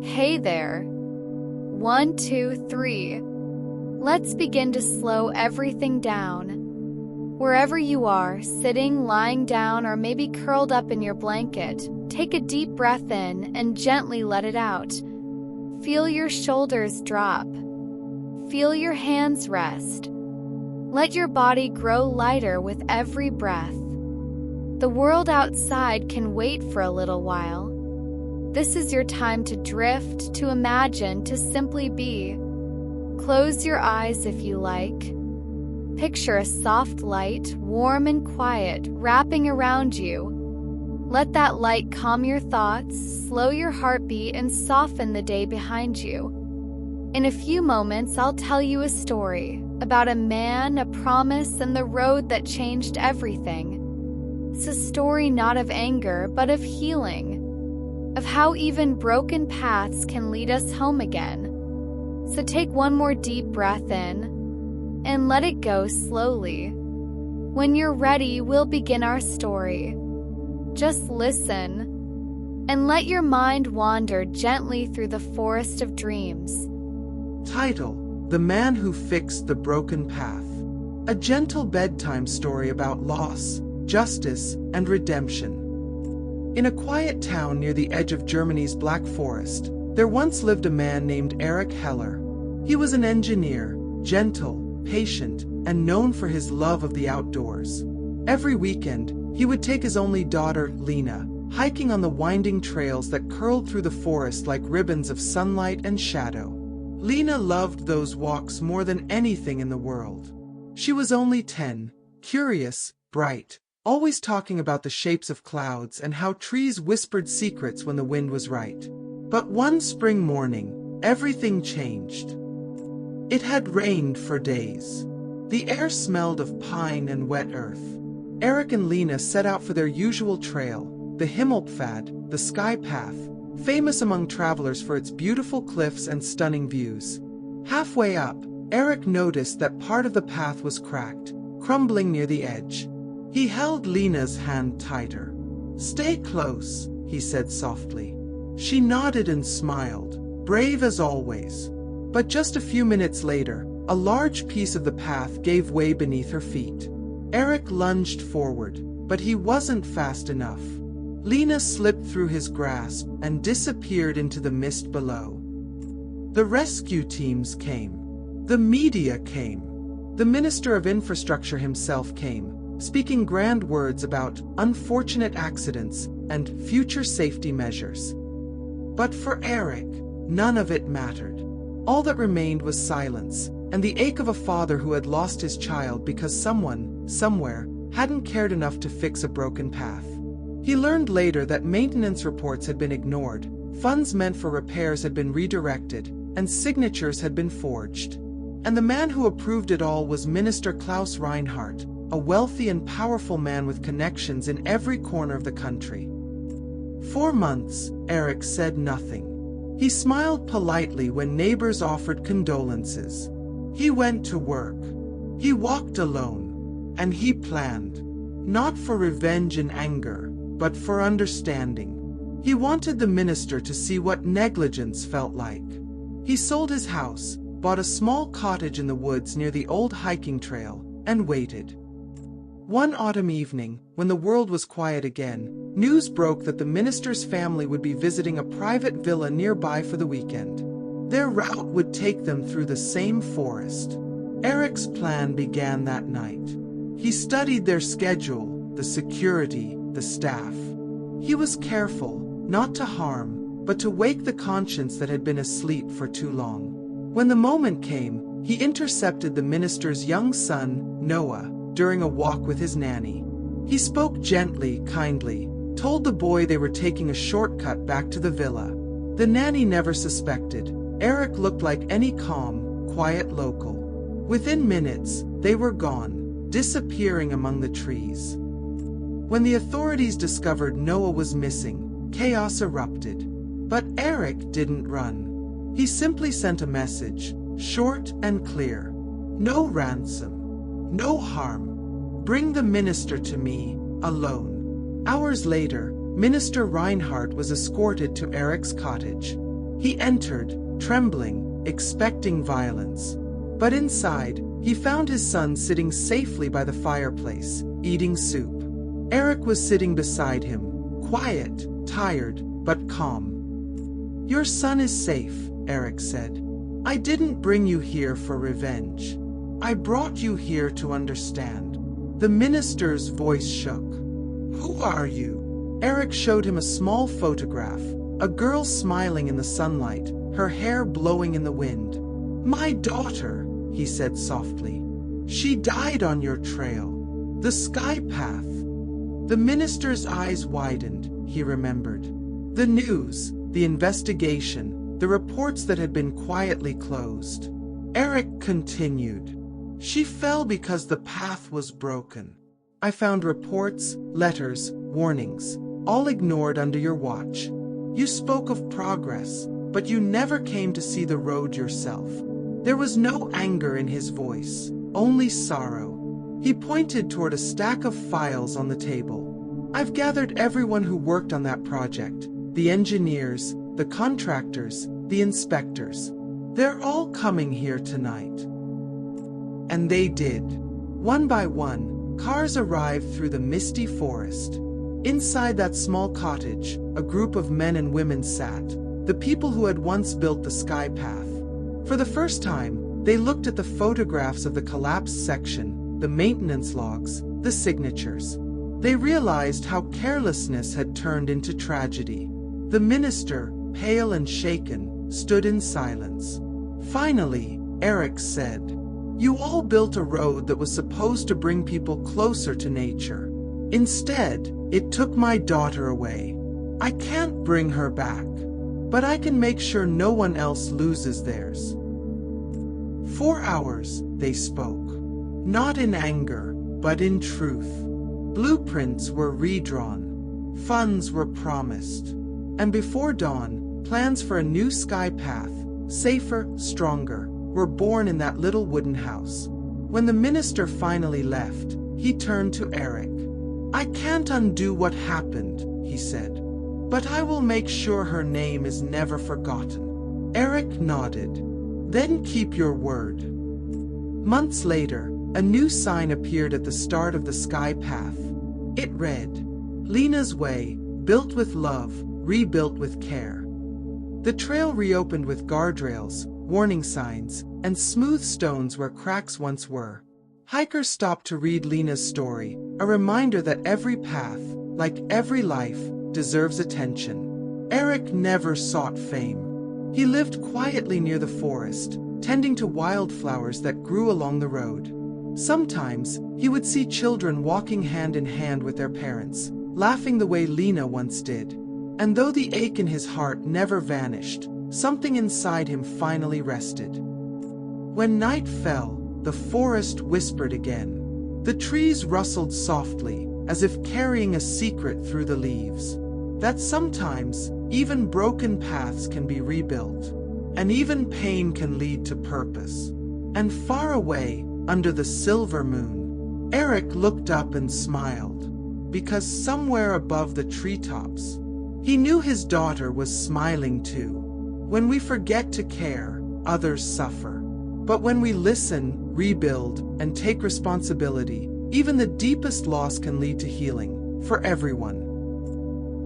Hey there. 1, 2, 3. Let's begin to slow everything down. Wherever you are, sitting, lying down, or maybe curled up in your blanket, take a deep breath in and gently let it out. Feel your shoulders drop. Feel your hands rest. Let your body grow lighter with every breath. The world outside can wait for a little while. This is your time to drift, to imagine, to simply be. Close your eyes if you like. Picture a soft light, warm and quiet, wrapping around you. Let that light calm your thoughts, slow your heartbeat, and soften the day behind you. In a few moments, I'll tell you a story about a man, a promise, and the road that changed everything. It's a story not of anger, but of healing, of how even broken paths can lead us home again. So take one more deep breath in and let it go slowly. When you're ready, we'll begin our story. Just listen and let your mind wander gently through the forest of dreams. Title: The Man Who Fixed the Broken Path. A gentle bedtime story about loss, justice, and redemption. In a quiet town near the edge of Germany's Black Forest, there once lived a man named Erich Heller. He was an engineer, gentle, patient, and known for his love of the outdoors. Every weekend, he would take his only daughter, Lena, hiking on the winding trails that curled through the forest like ribbons of sunlight and shadow. Lena loved those walks more than anything in the world. She was only 10, curious, bright, always talking about the shapes of clouds and how trees whispered secrets when the wind was right. But one spring morning, everything changed. It had rained for days. The air smelled of pine and wet earth. Eric and Lena set out for their usual trail, the Himmelpfad, the Sky Path, famous among travelers for its beautiful cliffs and stunning views. Halfway up, Eric noticed that part of the path was cracked, crumbling near the edge. He held Lena's hand tighter. "Stay close," he said softly. She nodded and smiled, brave as always. But just a few minutes later, a large piece of the path gave way beneath her feet. Eric lunged forward, but he wasn't fast enough. Lena slipped through his grasp and disappeared into the mist below. The rescue teams came. The media came. The Minister of Infrastructure himself came, speaking grand words about unfortunate accidents and future safety measures. But for Eric, none of it mattered. All that remained was silence, and the ache of a father who had lost his child because someone, somewhere, hadn't cared enough to fix a broken path. He learned later that maintenance reports had been ignored, funds meant for repairs had been redirected, and signatures had been forged. And the man who approved it all was Minister Klaus Reinhardt, a wealthy and powerful man with connections in every corner of the country. For months, Eric said nothing. He smiled politely when neighbors offered condolences. He went to work. He walked alone. And he planned. Not for revenge and anger, but for understanding. He wanted the minister to see what negligence felt like. He sold his house, bought a small cottage in the woods near the old hiking trail, and waited. One autumn evening, when the world was quiet again, news broke that the minister's family would be visiting a private villa nearby for the weekend. Their route would take them through the same forest. Eric's plan began that night. He studied their schedule, the security, the staff. He was careful, not to harm, but to wake the conscience that had been asleep for too long. When the moment came, he intercepted the minister's young son, Noah, during a walk with his nanny. He spoke gently, kindly, told the boy they were taking a shortcut back to the villa. The nanny never suspected. Eric looked like any calm, quiet local. Within minutes, they were gone, disappearing among the trees. When the authorities discovered Noah was missing, chaos erupted. But Eric didn't run. He simply sent a message, short and clear. No ransom. No harm. Bring the minister to me, alone. Hours later, Minister Reinhardt was escorted to Eric's cottage. He entered, trembling, expecting violence. But inside, he found his son sitting safely by the fireplace, eating soup. Eric was sitting beside him, quiet, tired, but calm. "Your son is safe," Eric said. "I didn't bring you here for revenge. I brought you here to understand." The minister's voice shook. "Who are you?" Eric showed him a small photograph, a girl smiling in the sunlight, her hair blowing in the wind. "My daughter," he said softly. "She died on your trail. The sky path." The minister's eyes widened, he remembered. The news, the investigation, the reports that had been quietly closed. Eric continued. "She fell because the path was broken. I found reports, letters, warnings, all ignored under your watch. You spoke of progress, but you never came to see the road yourself." There was no anger in his voice, only sorrow. He pointed toward a stack of files on the table. "I've gathered everyone who worked on that project, the engineers, the contractors, the inspectors. They're all coming here tonight." And they did. One by one, cars arrived through the misty forest. Inside that small cottage, a group of men and women sat, the people who had once built the sky path. For the first time, they looked at the photographs of the collapsed section, the maintenance logs, the signatures. They realized how carelessness had turned into tragedy. The minister, pale and shaken, stood in silence. Finally, Eric said, "You all built a road that was supposed to bring people closer to nature. Instead, it took my daughter away. I can't bring her back, but I can make sure no one else loses theirs." 4 hours, they spoke. Not in anger, but in truth. Blueprints were redrawn. Funds were promised. And before dawn, plans for a new sky path, safer, stronger, were born in that little wooden house. When the minister finally left, he turned to Eric. "I can't undo what happened," he said, "but I will make sure her name is never forgotten." Eric nodded. "Then keep your word." Months later, a new sign appeared at the start of the sky path. It read, "Lena's Way, built with love, rebuilt with care." The trail reopened with guardrails, warning signs, and smooth stones where cracks once were. Hikers stopped to read Lena's story, a reminder that every path, like every life, deserves attention. Eric never sought fame. He lived quietly near the forest, tending to wildflowers that grew along the road. Sometimes, he would see children walking hand in hand with their parents, laughing the way Lena once did. And though the ache in his heart never vanished, something inside him finally rested. When night fell, the forest whispered again. The trees rustled softly, as if carrying a secret through the leaves. That sometimes, even broken paths can be rebuilt, and even pain can lead to purpose. And far away, under the silver moon, Eric looked up and smiled, because somewhere above the treetops, he knew his daughter was smiling too. When we forget to care, others suffer. But when we listen, rebuild, and take responsibility, even the deepest loss can lead to healing, for everyone.